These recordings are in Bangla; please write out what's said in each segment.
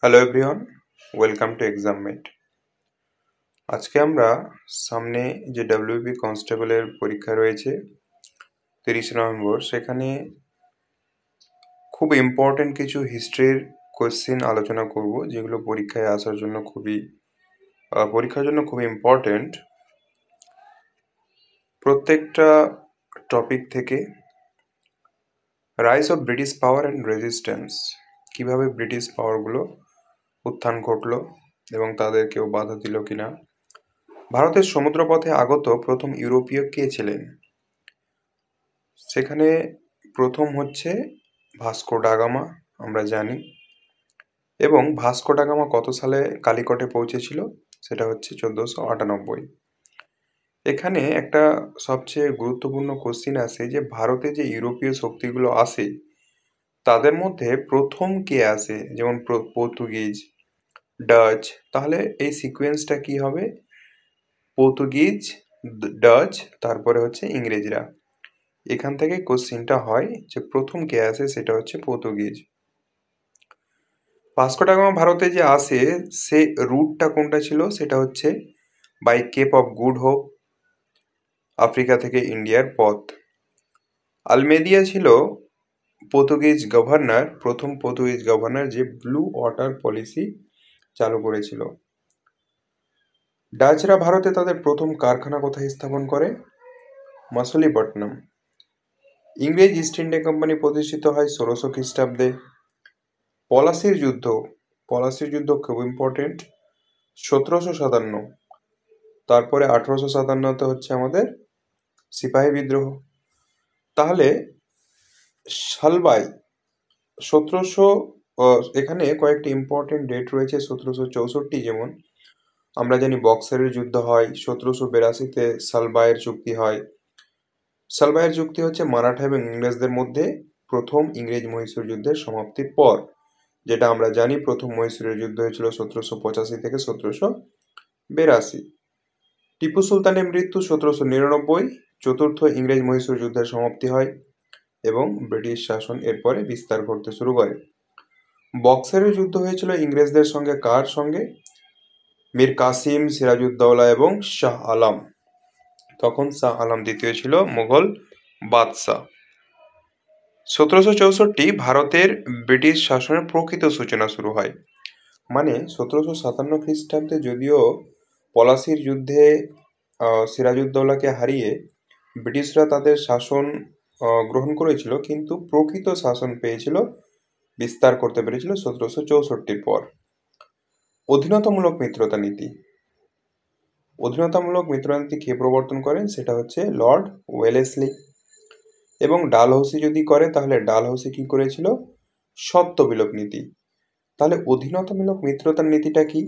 Hello everyone, welcome to Exammate. আজকে আমরা সামনে যে ডাব্লিউবি কনস্টেবলের পরীক্ষা রয়েছে 30 নভেম্বর, সেখানে খুব ইম্পর্টেন্ট কিছু হিস্ট্রির কোয়েশ্চেন আলোচনা করব, যেগুলো পরীক্ষার জন্য খুবই ইম্পর্টেন্ট। প্রত্যেকটা টপিক থেকে rise of British power and resistance, কিভাবে ব্রিটিশ পাওয়ারগুলো উত্থান ঘটলো এবং তাদের কেউ বাধা দিল কিনা, ভারতের সমুদ্রপথে আগত প্রথম ইউরোপীয় কে ছিলেন, সেখানে প্রথম হচ্ছে ভাস্কো ডা গামা, আমরা জানি। এবং ভাস্কো ডা গামা কত সালে কালিকটে পৌঁছেছিল, সেটা হচ্ছে 1498। এখানে একটা সবচেয়ে গুরুত্বপূর্ণ কোশ্চিন আসে যে ভারতে যে ইউরোপীয় শক্তিগুলো আসে তাদের মধ্যে প্রথম কে আসে, যেমন পর্তুগিজ, ডাচ। তাহলে এই সিকোয়েন্সটা কি হবে? পর্তুগিজ, ডাচ, তারপরে হচ্ছে ইংরেজরা। এখান থেকে কোশ্চিনটা হয় যে প্রথম কে আসে, সেটা হচ্ছে পর্তুগিজ। ভাস্কো ডা গামা ভারতে যে আসে, সে রুটটা কোনটা ছিল, সেটা হচ্ছে by Cape of Good Hope, Africa থেকে ইন্ডিয়ার পথ। আলমেদিয়া ছিল প্রথম পর্তুগিজ গভর্নর যে ব্লু ওয়াটার পলিসি চালু করেছিল। ডাচরা ভারতে তাদের প্রথম কারখানা কোথায় স্থাপন করে? মাসুলিপট্টনম। ইংরেজ ইস্ট ইন্ডিয়া কোম্পানি প্রতিষ্ঠিত হয় 1600 খ্রিস্টাব্দে। পলাশির যুদ্ধ খুব ইম্পর্টেন্ট, 1757। তারপরে 1857তে হচ্ছে আমাদের সিপাহী বিদ্রোহ। তাহলে সালবাই 1700, এখানে কয়েকটি ইম্পর্টেন্ট ডেট রয়েছে। 1764, যেমন আমরা জানি বক্সারের যুদ্ধ হয়। 1782তে সালবাইয়ের চুক্তি হয়। সালবাইয়ের চুক্তি হচ্ছে মারাঠা এবং ইংরেজদের মধ্যে প্রথম ইংরেজ-মহীশূর যুদ্ধের সমাপ্তির পর, যেটা আমরা জানি প্রথম মহীশূরের যুদ্ধ হয়েছিল 1785 থেকে 1782। টিপু সুলতানের মৃত্যু 1799, চতুর্থ ইংরেজ-মহীশূর যুদ্ধের সমাপ্তি হয় এবং ব্রিটিশ শাসন এরপরে বিস্তার করতে শুরু করে। বক্সারের যুদ্ধ হয়েছিল ইংরেজদের সঙ্গে কার সঙ্গে? মীর কাসিম, সিরাজউদ্দৌলা এবং শাহ আলম। তখন শাহ আলম দ্বিতীয় ছিল মুঘল বাদশাহ। 1764 ভারতের ব্রিটিশ শাসনের প্রকৃত সূচনা শুরু হয়। মানে 1757 খ্রিস্টাব্দে যদিও পলাশির যুদ্ধে সিরাজউদ্দৌলাকে হারিয়ে ব্রিটিশরা তাদের শাসন গ্রহণ করেছিল, কিন্তু প্রকৃত শাসন বিস্তার করতে পেরেছিল 1764 পর। অধীনতামূলক মিত্রতা নীতি কে প্রবর্তন করেন? সেটা হচ্ছে লর্ড ওয়েলেসলি। এবং ডালহৌসি যদি করে, তাহলে ডালহৌসি কি করেছিল? সত্ত্ব বিলোপ নীতি। তাহলে অধীনতামূলক মিত্রতার নীতিটা কি?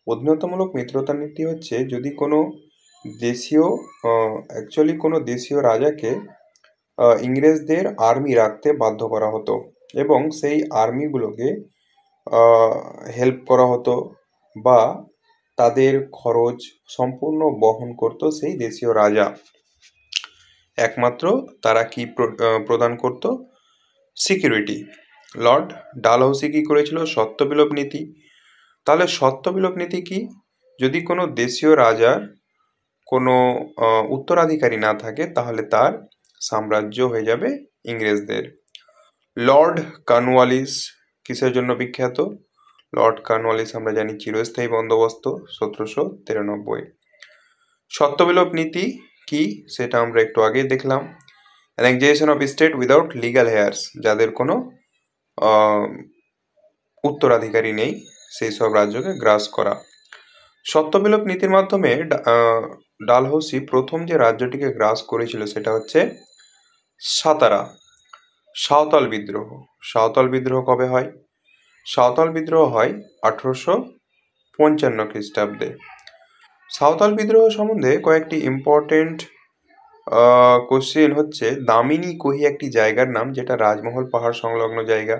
অধীনতামূলক মিত্রতার নীতি হচ্ছে যদি কোনো দেশীয় রাজাকে ইংরেজদের আর্মি রাখতে বাধ্য করা হতো এবং সেই আর্মিগুলোকে হেল্প করা হতো বা তাদের খরচ সম্পূর্ণ বহন করত সেই দেশীয় রাজা। একমাত্র তারা কি প্রদান করত? সিকিউরিটি। লর্ড ডালহৌসি কি করেছিল? সত্ত্ব বিলোপ নীতি। তাহলে সত্ত্ব বিলোপ নীতি কি? যদি কোনো দেশীয় রাজার কোনো উত্তরাধিকারী না থাকে, তাহলে তার সাম্রাজ্য হয়ে যাবে ইংরেজদের। লর্ড কর্নওয়ালিস কিসের জন্য বিখ্যাত? লর্ড কর্নওয়ালিস আমরা জানি চিরস্থায়ী বন্দোবস্ত, 1793। সত্ত্ববিলোপ নীতি কি, সেটা আমরা একটু আগেই দেখলাম। Annexation of state without legal here's, যাদের কোনো উত্তরাধিকারী নেই সেই সব রাজ্যকে গ্রাস করা। সত্ত্ববিলোপ নীতির মাধ্যমে ডালহৌসি প্রথম যে রাজ্যটিকে গ্রাস করেছিল সেটা হচ্ছে সাতারা। সাঁওতাল বিদ্রোহ কবে হয়? সাঁওতাল বিদ্রোহ হয় 1855 খ্রিস্টাব্দে। সাঁওতাল বিদ্রোহ সম্বন্ধে কয়েকটি ইম্পর্টেন্ট কোশ্চেন হচ্ছে, দামিনী কোহি একটি জায়গার নাম যেটা রাজমহল পাহাড় সংলগ্ন জায়গা।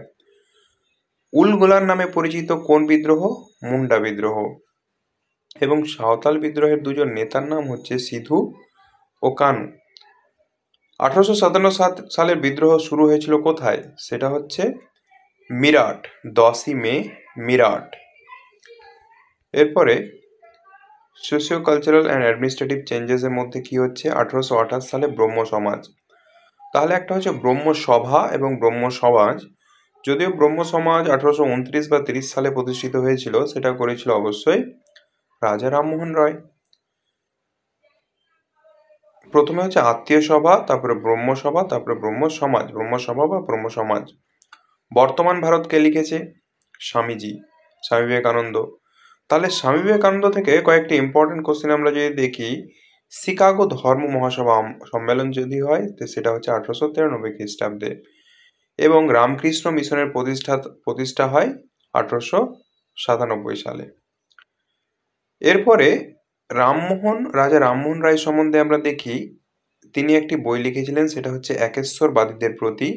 উলগোলার নামে পরিচিত কোন বিদ্রোহ? মুন্ডা বিদ্রোহ। এবং সাঁওতাল বিদ্রোহের দুজন নেতার নাম হচ্ছে সিধু ও কানু। 1857 সালের বিদ্রোহ শুরু হয়েছিল কোথায়? সেটা হচ্ছে মিরাট, 10ই মে মিরাট। এরপরে সোশিও কালচারাল অ্যান্ড অ্যাডমিনিস্ট্রেটিভ চেঞ্জেসের মধ্যে কি হচ্ছে, 1828 সালে ব্রহ্ম সমাজ। তাহলে একটা হচ্ছে ব্রহ্ম সভা এবং ব্রহ্ম সমাজ। যদিও ব্রহ্ম সমাজ 1829 বা 30 সালে প্রতিষ্ঠিত হয়েছিল, সেটা করেছিল অবশ্যই রাজা রামমোহন রায়। প্রথমে হচ্ছে আত্মীয় সভা, তারপরে ব্রহ্ম সভা, তারপরে ব্রহ্ম সমাজ, ব্রহ্ম সভা বা ব্রহ্ম সমাজ। বর্তমান ভারত কে লিখেছে? স্বামীজি, স্বামী বিবেকানন্দ। তাহলে স্বামী বিবেকানন্দ থেকে কয়েকটি ইম্পর্টেন্ট কোশ্চেন আমরা যদি দেখি, শিকাগো ধর্ম মহাসভা সম্মেলন যদি হয় তো সেটা হচ্ছে 1893 খ্রিস্টাব্দে, এবং রামকৃষ্ণ মিশনের প্রতিষ্ঠা হয় 1897 সালে। এরপরে রাজা রামমোহন রায় সম্বন্ধে আমরা দেখি, তিনি একটি বই লিখেছিলেন, সেটা হচ্ছে একেশ্বরবাদীদের প্রতি,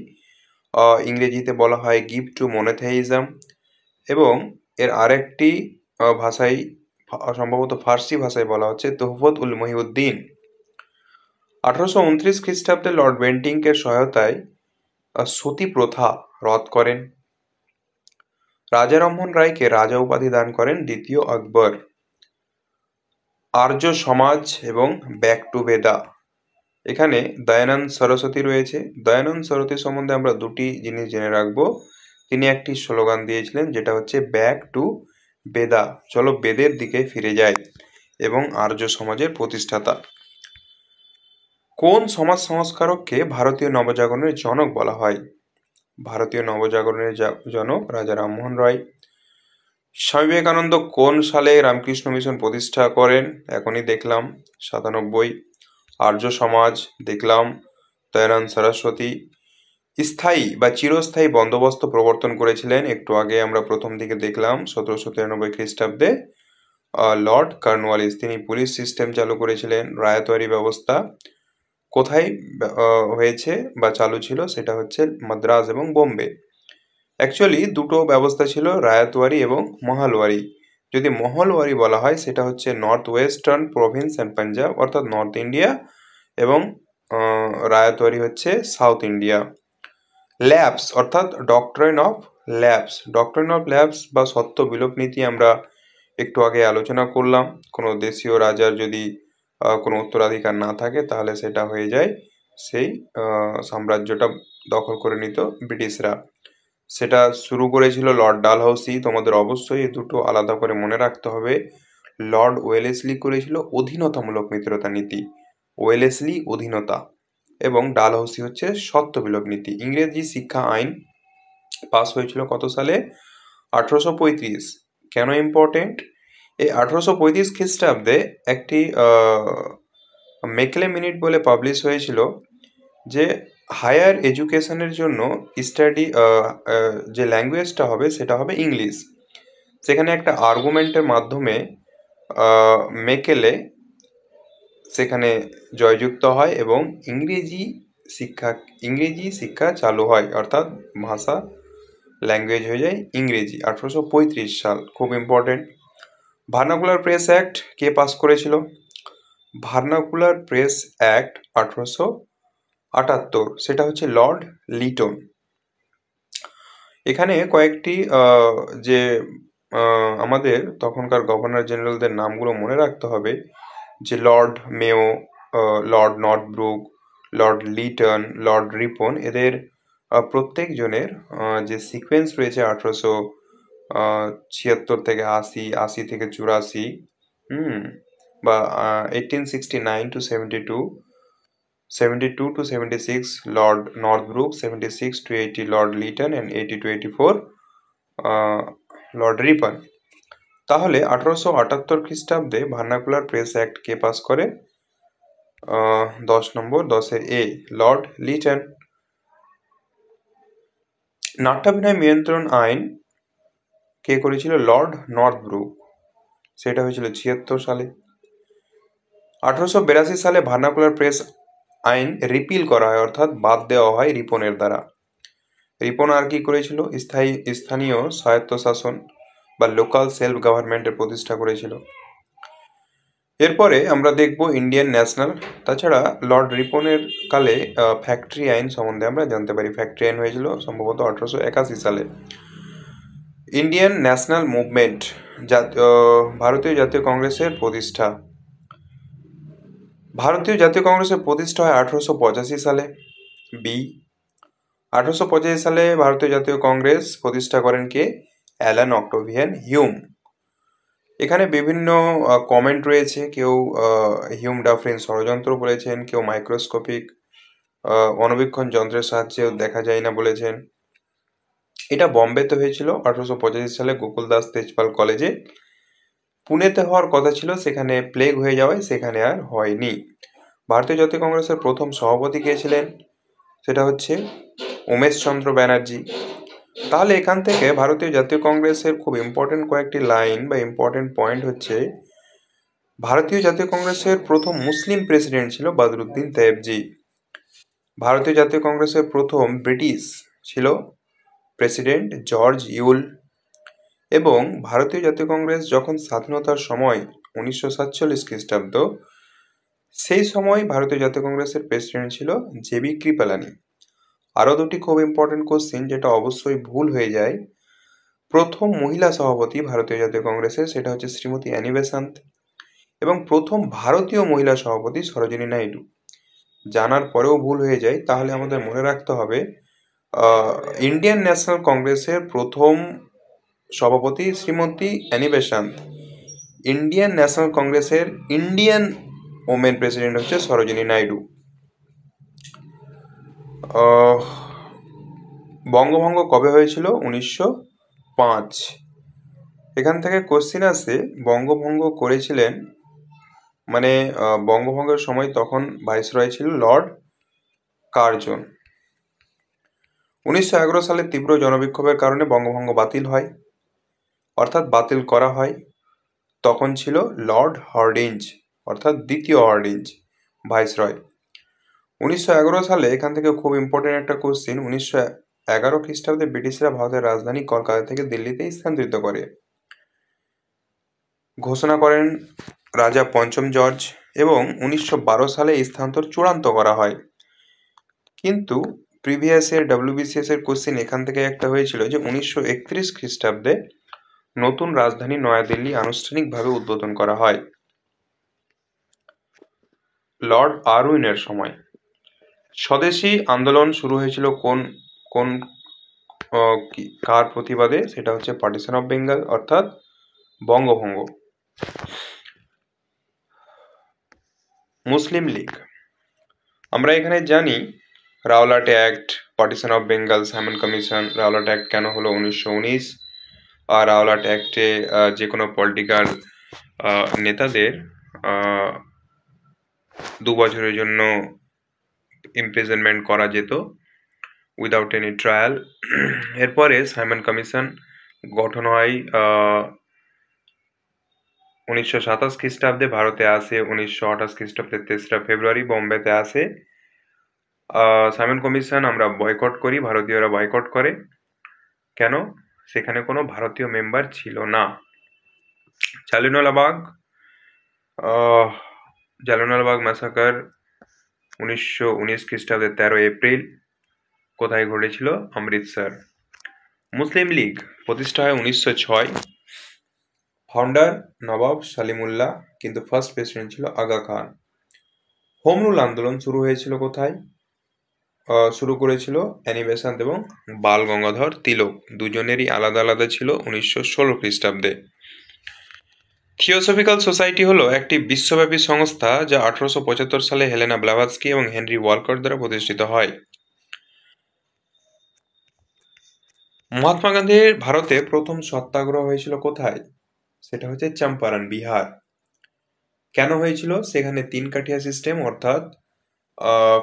ইংরেজিতে বলা হয় গিফট টু মনোথেইজম, এবং এর আরেকটি ভাষায়, সম্ভবত ফার্সি ভাষায় বলা হচ্ছে তোহফত উল মহিউদ্দিন। 1829 খ্রিস্টাব্দে লর্ড বেন্টিংকের সহায়তায় সতী প্রথা রদ করেন। রাজা রামমোহন রায়কে রাজা উপাধি দান করেন দ্বিতীয় আকবর। আর্য সমাজ এবং ব্যাক টু বেদা, এখানে দয়ানন্দ সরস্বতী রয়েছে। দয়ানন্দ সরস্বতী সম্বন্ধে আমরা দুটি জিনিস জেনে রাখবো। তিনি একটি স্লোগান দিয়েছিলেন যেটা হচ্ছে ব্যাক টু বেদা, চলো বেদের দিকে ফিরে যাই, এবং আর্য সমাজের প্রতিষ্ঠাতা। কোন সমাজ সংস্কারককে ভারতীয় নবজাগরণের জনক বলা হয়? ভারতীয় নবজাগরণের জনক রাজা রামমোহন রায়। স্বামী বিবেকানন্দ কোন সালে রামকৃষ্ণ মিশন প্রতিষ্ঠা করেন? এখনই দেখলাম 97। আর্য সমাজ দেখলাম, দয়ানন্দ সরস্বতী। স্থায়ী বা চিরস্থায়ী বন্দোবস্ত প্রবর্তন করেছিলেন, একটু আগে আমরা প্রথম দিকে দেখলাম 1793 খ্রিস্টাব্দে লর্ড কর্নওয়ালিস। তিনি পুলিশ সিস্টেম চালু করেছিলেন। রায়তওয়ারি ব্যবস্থা কোথায় হয়েছে বা চালু ছিল? সেটা হচ্ছে মাদ্রাজ এবং বোম্বে। অ্যাকচুয়ালি দুটো ব্যবস্থা ছিল, রায়তওয়ারি এবং মহালওয়ারি। যদি মহলওয়ারি বলা হয় সেটা হচ্ছে north western Province and Punjab, অর্থাৎ নর্থ ইন্ডিয়া, এবং রায়তওয়ারি হচ্ছে সাউথ ইন্ডিয়া। ল্যাপস অর্থাৎ ডক্ট্রাইন অফ ল্যাপস, ডক্ট্রাইন অফ ল্যাপস বা সত্য বিলোপ নীতি আমরা একটু আগে আলোচনা করলাম। কোনো দেশীয় রাজার যদি কোনো উত্তরাধিকার না থাকে তাহলে সেটা হয়ে যায়, সেই সাম্রাজ্যটা দখল করে নিত ব্রিটিশরা। সেটা শুরু করেছিল লর্ড ডালহাউসি। তোমাদের অবশ্যই এই দুটো আলাদা করে মনে রাখতে হবে। লর্ড ওয়েলেসলি করেছিল অধীনতামূলক মিত্রতা নীতি, ওয়েলেসলি অধীনতা, এবং ডালহাউসি হচ্ছে সত্য বিলোপ নীতি। ইংরেজি শিক্ষা আইন পাস হয়েছিল কত সালে? 1835। কেন ইম্পর্টেন্ট? এই 1835 খ্রিস্টাব্দে একটি মেকলে মিনিট বলে পাবলিশ হয়েছিল, যে হায়ার এডুকেশনের জন্য স্টাডি যে ল্যাঙ্গুয়েজটা হবে সেটা হবে ইংলিশ। সেখানে একটা আর্গুমেন্টের মাধ্যমে মেকেলে সেখানে জয়যুক্ত হয় এবং ইংরেজি শিক্ষা চালু হয়, অর্থাৎ ভাষা ল্যাঙ্গুয়েজ হয়ে যায় ইংরেজি। 1835 সাল, খুব ইম্পর্টেন্ট। ভার্নাকুলার প্রেস অ্যাক্ট কে পাস করেছিল? ভার্নাকুলার প্রেস অ্যাক্ট 1878, সেটা হচ্ছে লর্ড লিটন। এখানে কয়েকটি যে আমাদের তখনকার গভর্নর জেনারেলদের নামগুলো মনে রাখতে হবে, যে লর্ড মেও, Lord Northbrook, Lord Liton, Lord Ripon, এদের প্রত্যেকজনের যে সিকোয়েন্স রয়েছে 1876 থেকে 80, 80 থেকে 84, বা 1869 to 72, 72 to 76 Lord Northbrook, 76 to 80 Lord Liton, and 80 to 84 Lord Ripon. তাহলে 1878 খ্রিস্টাব্দে ভার্নাকুলার প্রেস অ্যাক্ট কে পাস করে? 10 নম্বর, 10-এর এ, লর্ড লিটন। নাট্যাভিনয় নিয়ন্ত্রণ আইন কে করেছিল? Lord Northbrook. সেটা হয়েছিল 76 সালে। 1882 সালে ভার্নাকুলার প্রেস আইন রিপিল করা হয়, অর্থাৎ বাদ দেওয়া হয় রিপনের দ্বারা। রিপন আর কি করেছিল? স্থানীয় স্বায়ত্তশাসন বা লোকাল সেলফ গভর্নমেন্টের প্রতিষ্ঠা করেছিল। এরপরে আমরা দেখব ইন্ডিয়ান ন্যাশনাল। তাছাড়া লর্ড রিপনের কালে ফ্যাক্টরি আইন সম্বন্ধে আমরা জানতে পারি। ফ্যাক্টরি আইন হয়েছিল সম্ভবত 1881 সালে। ইন্ডিয়ান ন্যাশনাল মুভমেন্ট, ভারতীয় জাতীয় কংগ্রেসের প্রতিষ্ঠা। ভারতীয় জাতীয় কংগ্রেসের প্রতিষ্ঠা হয় 1885 সালে। বি, 1885 সালে ভারতীয় জাতীয় কংগ্রেস প্রতিষ্ঠা করেন কে? Alan Octavian Hume. এখানে বিভিন্ন কমেন্ট রয়েছে। কেউ হিউম ডাফরিন ষড়যন্ত্র বলেছেন, কেউ মাইক্রোস্কোপিক অণুবীক্ষণ যন্ত্রের সাহায্যে দেখা যায় না বলেছেন। এটা বম্বেতে হয়েছিল 1885 সালে গোকুল দাস তেজপাল কলেজে। পুনেতে হওয়ার কথা ছিল, সেখানে প্লেগ হয়ে যাওয়ায় সেখানে আর হয়নি। ভারতীয় জাতীয় কংগ্রেসের প্রথম সভাপতি কে ছিলেন? সেটা হচ্ছে উমেশ চন্দ্র ব্যানার্জি। তাহলে এখান থেকে ভারতীয় জাতীয় কংগ্রেসের খুব ইম্পর্টেন্ট কয়েকটি লাইন বা ইম্পর্টেন্ট পয়েন্ট হচ্ছে, ভারতীয় জাতীয় কংগ্রেসের প্রথম মুসলিম প্রেসিডেন্ট ছিল বদরুদ্দিন তৈয়বজি। ভারতীয় জাতীয় কংগ্রেসের প্রথম ব্রিটিশ ছিল প্রেসিডেন্ট জর্জ ইউল। এবং ভারতীয় জাতীয় কংগ্রেস যখন স্বাধীনতার সময় 1947 খ্রিস্টাব্দ, সেই সময় ভারতীয় জাতীয় কংগ্রেসের প্রেসিডেন্ট ছিল জেবি কৃপালানি। আরও দুটি খুব ইম্পর্টেন্ট কোশ্চিন যেটা অবশ্যই ভুল হয়ে যায়। প্রথম মহিলা সভাপতি ভারতীয় জাতীয় কংগ্রেসের, সেটা হচ্ছে শ্রীমতী অ্যানি বেসান্ত। এবং প্রথম ভারতীয় মহিলা সভাপতি সরোজিনী নাইডু। জানার পরেও ভুল হয়ে যায়, তাহলে আমাদের মনে রাখতে হবে ইন্ডিয়ান ন্যাশনাল কংগ্রেসের প্রথম সভাপতি Shrimati Annie Besant. Indian national কংগ্রেসের ইন্ডিয়ান ওমেন প্রেসিডেন্ট হচ্ছে সরোজিনী নাইডু। বঙ্গভঙ্গ কবে হয়েছিল? 1905। এখান থেকে কোশ্চিন আসে, বঙ্গভঙ্গ করেছিলেন মানে বঙ্গভঙ্গের সময় তখন ভাইসরয় ছিল লর্ড কার্জন। 1911 সালে তীব্র জনবিক্ষোভের কারণে বঙ্গভঙ্গ বাতিল হয়, অর্থাৎ বাতিল করা হয়। তখন ছিল লর্ড হার্ডিঞ্জ, অর্থাৎ দ্বিতীয় হার্ডিঞ্জ ভাইসরয়। 1911 সালে, এখান থেকে খুব ইম্পর্টেন্ট একটা কোশ্চিন, 1911 খ্রিস্টাব্দে ব্রিটিশরা ভারতের রাজধানী কলকাতা থেকে দিল্লিতে স্থানান্তরিত করে। ঘোষণা করেন রাজা পঞ্চম জর্জ, এবং 1912 সালে এই স্থানান্তর চূড়ান্ত করা হয়। কিন্তু প্রিভিয়াস ইয়ার WBCS এর কোশ্চিন এখান থেকে একটা হয়েছিল যে 1931 খ্রিস্টাব্দে নতুন রাজধানী নয়াদিল্লি আনুষ্ঠানিকভাবে উদ্বোধন করা হয় লর্ড আরউইনের সময়। স্বদেশী আন্দোলন শুরু হয়েছিল কোন কোন কার প্রতিবাদে? সেটা হচ্ছে পার্টিশন অফ বেঙ্গল, অর্থাৎ বঙ্গভঙ্গ। মুসলিম লীগ, আমরা এখানে জানি Rowlatt act, partition of Bengal, Simon commission. Rowlatt act কেন হলো 1919? আর রাওলাট অ্যাক্টে যে কোনো পলিটিক্যাল নেতাদের 2 বছরের জন্য ইমপ্রিজনমেন্ট করা যেত উইদাউট এনি ট্রায়াল। এরপরে সাইমন কমিশন গঠন হয় 1927 খ্রিস্টাব্দে, ভারতে আসে 1928 খ্রিস্টাব্দে 3রা ফেব্রুয়ারি বোম্বেতে আসে। সাইমন কমিশন আমরা বয়কট করি, ভারতীয়রা বয়কট করে। কেন? সেখানে কোনো ভারতীয় মেম্বার ছিল না। জালিয়ানওয়ালাবাগ ম্যাসাকার 1919 খ্রিস্টাব্দে 13 এপ্রিল কোথায় ঘটেছিল? অমৃতসর। মুসলিম লীগ প্রতিষ্ঠা হয় 1906। ফাউন্ডার নবাব সালিমুল্লাহ, কিন্তু ফার্স্ট প্রেসিডেন্ট ছিল আগা খান। হোম রুল আন্দোলন শুরু হয়েছিল কোথায়? শুরু করেছিল অ্যানি বেসান্ত এবং বাল গঙ্গাধর তিলক, দুজনেরই আলাদা আলাদা ছিল 1916 খ্রিস্টাব্দে। থিওসফিক্যাল সোসাইটি হলো একটি বিশ্বব্যাপী সংস্থা যা 1875 সালে হেলেনা ব্লাভাৎস্কি এবং হেনরি ওয়ালকট দ্বারা প্রতিষ্ঠিত হয়। মহাত্মা গান্ধীর ভারতে প্রথম সত্যাগ্রহ হয়েছিল কোথায়? সেটা হচ্ছে চম্পারণ, বিহার। কেন হয়েছিল? সেখানে 3 কাঠিয়া সিস্টেম, অর্থাৎ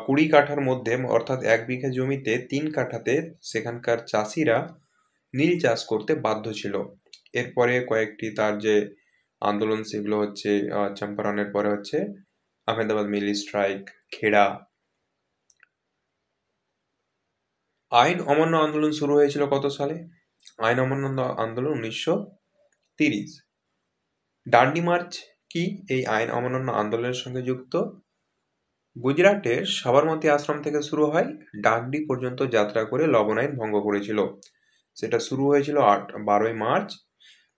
20 কাঠার মধ্যে, অর্থাৎ 1 বিঘা জমিতে 3 কাঠাতে সেখানকার চাষিরা নীল চাষ করতে বাধ্য ছিল। এরপরে কয়েকটি তার যে আন্দোলন, সেগুলো হচ্ছে চম্পারণের পরে হচ্ছে আহমেদাবাদ মিল স্ট্রাইক, খেড়া। আইন অমান্য আন্দোলন শুরু হয়েছিল কত সালে? আইন অমান্য আন্দোলন 1930। ডান্ডি মার্চ কি এই আইন অমান্য আন্দোলনের সঙ্গে যুক্ত? গুজরাটের সাবরমতী আশ্রম থেকে শুরু হয়, ডান্ডি পর্যন্ত যাত্রা করে লবণ আইন ভঙ্গ করেছিল। সেটা শুরু হয়েছিল 12ই মার্চ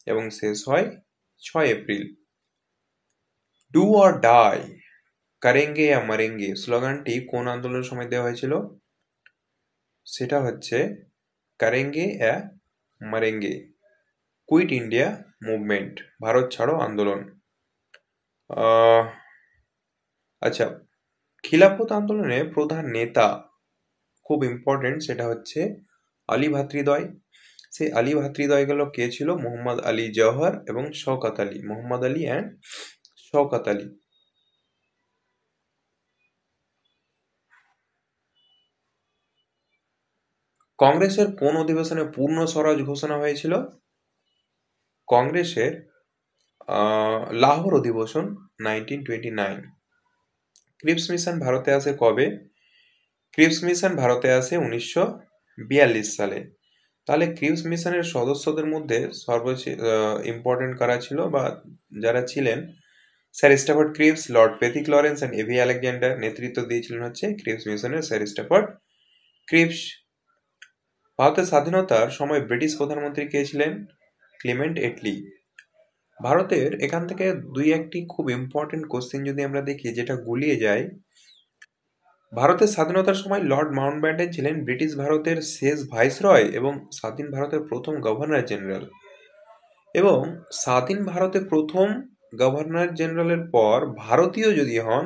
এবং শেষ হয় 6 এপ্রিল। ডু অর ডাই, করেঙ্গে या মরেঙ্গে স্লোগানটি কোন আন্দোলনের সময় দেওয়া হয়েছিল? সেটা হচ্ছে করেঙ্গে या মরেঙ্গে, কুইট ইন্ডিয়া মুভমেন্ট, ভারত ছাড়ো আন্দোলন। আচ্ছা, খিলাফত আন্দোলনের প্রধান নেতা, খুব ইম্পর্টেন্ট, সেটা হচ্ছে আলী ভাতৃদ্বয়। সেই আলী ভাতৃদ্বয়গুলো কে ছিল? মোহাম্মদ আলী জওহর এবং শওকত আলী, মোহাম্মদ আলী অ্যান্ড শওকত আলী। কংগ্রেসের কোন অধিবেশনে পূর্ণ স্বরাজ ঘোষণা হয়েছিল? কংগ্রেসের লাহোর অধিবেশন 1929। ক্রিপস মিশন ভারতে আসে কবে? ক্রিপস মিশন ভারতে আসে 1942 সালে। তাহলে ক্রিপস মিশনের সদস্যদের মধ্যে সর্বোচ্চ ইম্পর্টেন্ট কারা ছিল বা যারা ছিলেন? Sir Stafford Cripps, Lord Pethick Lawrence and A V Alexander নেতৃত্ব দিয়েছিলেন হচ্ছে ক্রিপস মিশনের স্যার স্ট্যাফোর্ড ক্রিপস। ভারতের স্বাধীনতার সময় ব্রিটিশ প্রধানমন্ত্রী কে ছিলেন? Clement Attlee. ভারতের এখান থেকে দুই একটি খুব ইম্পর্টেন্ট কোশ্চেন যদি আমরা দেখি, যেটা গুলিয়ে যায়। ভারতের স্বাধীনতার সময় লর্ড মাউন্টব্যাটেন ছিলেন ব্রিটিশ ভারতের শেষ ভাইসরয় এবং স্বাধীন ভারতের প্রথম গভর্নর জেনারেল। এবং স্বাধীন ভারতের প্রথম গভর্নর জেনারেলের পর ভারতীয় যদি হন,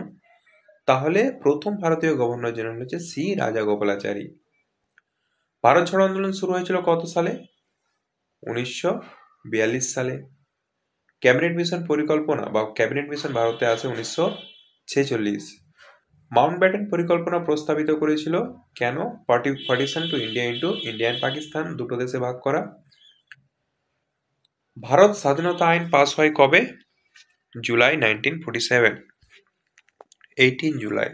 তাহলে প্রথম ভারতীয় গভর্নর জেনারেল হচ্ছে সি রাজাগোপালাচারী। ভারত ছাড়ো আন্দোলন শুরু হয়েছিল কত সালে? 1942 সালে। ক্যাবিনেট মিশন পরিকল্পনা বা ক্যাবিনেট মিশন ভারতে আসে 1946। মাউন্টব্যাটেন পরিকল্পনা প্রস্তাবিত করেছিল কেন? Partition to India into India and Pakistan, দুটো দেশে ভাগ করা। ভারত স্বাধীনতা আইন পাস হয় কবে? জুলাই 1947, 18 জুলাই।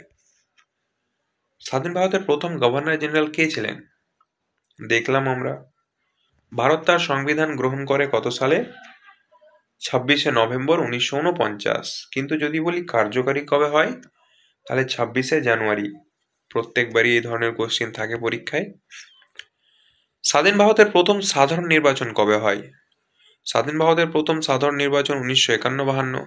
স্বাধীন ভারতের প্রথম গভর্নর জেনারেল কে ছিলেন? দেখলাম আমরা। ভারত তার সংবিধান গ্রহণ করে কত সালে? 26শে নভেম্বর 1949। কিন্তু যদি বলি কার্যকারী কবে হয়, তাহলে 26শে জানুয়ারি। প্রত্যেকবারই এই ধরনের কোশ্চেন থাকে পরীক্ষায়। স্বাধীন ভারতের প্রথম সাধারণ নির্বাচন কবে হয়? স্বাধীন ভারতের প্রথম সাধারণ নির্বাচন 1951-52।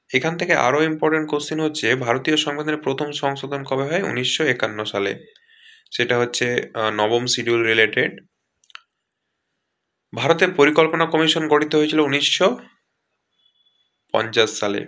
এখান থেকে আরো ইম্পর্টেন্ট কোশ্চেন হচ্ছে ভারতীয় সংবিধানের প্রথম সংশোধন কবে হয়? 1951 সালে। সেটা হচ্ছে নবম শিডিউল রিলেটেড। ভারতের পরিকল্পনা কমিশন গঠিত হয়েছিল 1950 সালে।